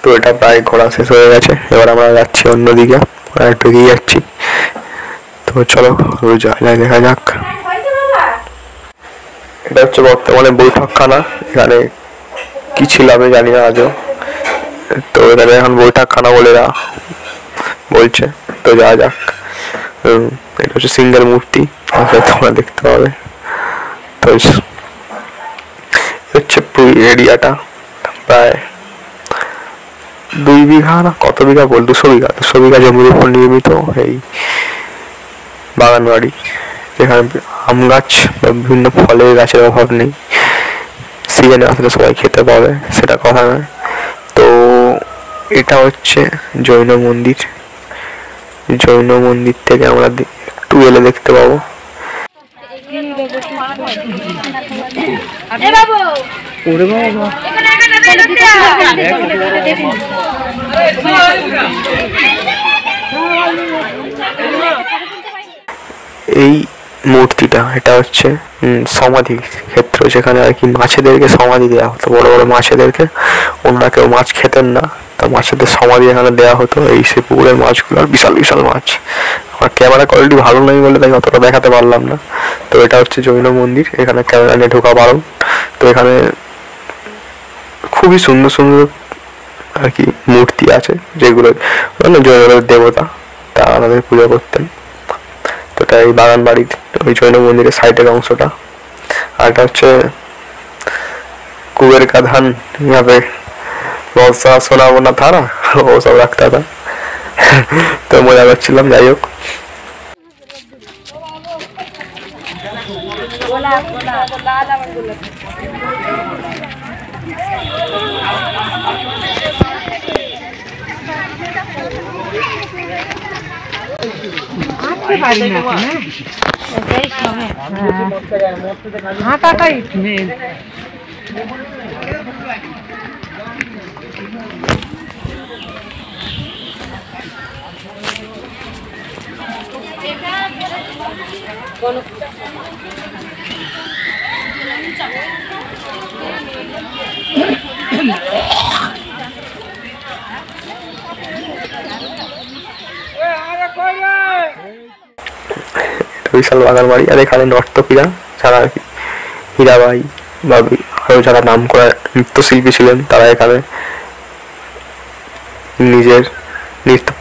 তো এটা প্রায় ঘোরা শেষ হয়ে গেছে, এবার আমরা যাচ্ছি অন্যদিকে, একটু এগিয়ে যাচ্ছি। তো চলো দেখা যাক। এটা হচ্ছে বর্তমানে বৈঠকখানা, এখানে কি ছিল আমি জানি না আজও। তো এখানে এখন বৈঠকখানা বলে বলছে, তো যাওয়া যাক। এটা হচ্ছে সিঙ্গেল মূর্তি, তোমরা দেখতে পাবে। তো হচ্ছে এরিয়াটা প্রায় 2 বিঘা না কত বিঘা বল, 200 বিঘা জমির উপর নির্মিত এই বাগান বাড়ি, যেখানে আম গাছ বা বিভিন্ন ফলের গাছের অভাব নেই, সিজনে আসলে সবাই খেতে পাবে সেটা কথা নয়। তো এটা হচ্ছে জৈন মন্দির, জৈন মন্দির থেকে আমরা একটু এলে দেখতে পাবো এই মূর্তিটা। এটা হচ্ছে সমাধি ক্ষেত্র, যেখানে আর কি মাছেদেরকে সমাধি দেওয়া হতো, বড় বড় মাছেদেরকে। ওনারা কেউ মাছ খেতেন না, তা মাছেদের সমাধি এখানে দেওয়া হতো। এই সে পুকুরের মাছগুলো, বিশাল বিশাল মাছ। আমার ক্যামেরা কোয়ালিটি ভালো নয় বলে তাই অতটা দেখাতে পারলাম না। তো এটা হচ্ছে জৈন মন্দির, এখানে ক্যামেরা নিয়ে ঢোকা বারণ। তো এখানে খুবই সুন্দর সুন্দর আর কি মূর্তি আছে, যেগুলো জৈনদের দেবতা, তারা আমাদের পুজো করতেন। তো এটা এই বাগান বাড়ির ওই জৈন মন্দিরের সাইডের অংশটা। আর এটা হচ্ছে कुबेर का धन, यहाँ पे बहुत सारा सोना वोना था ना, वो सब रखता था। तो मजा करছিলাম, যাই হোক। বিশাল বাগান বাড়ি। আর এখানে নর্তকীরা যারা আর কি হীরাবাই বা আরো যারা নাম করা নৃত্যশিল্পী ছিলেন, তারা এখানে নিজের নৃত্য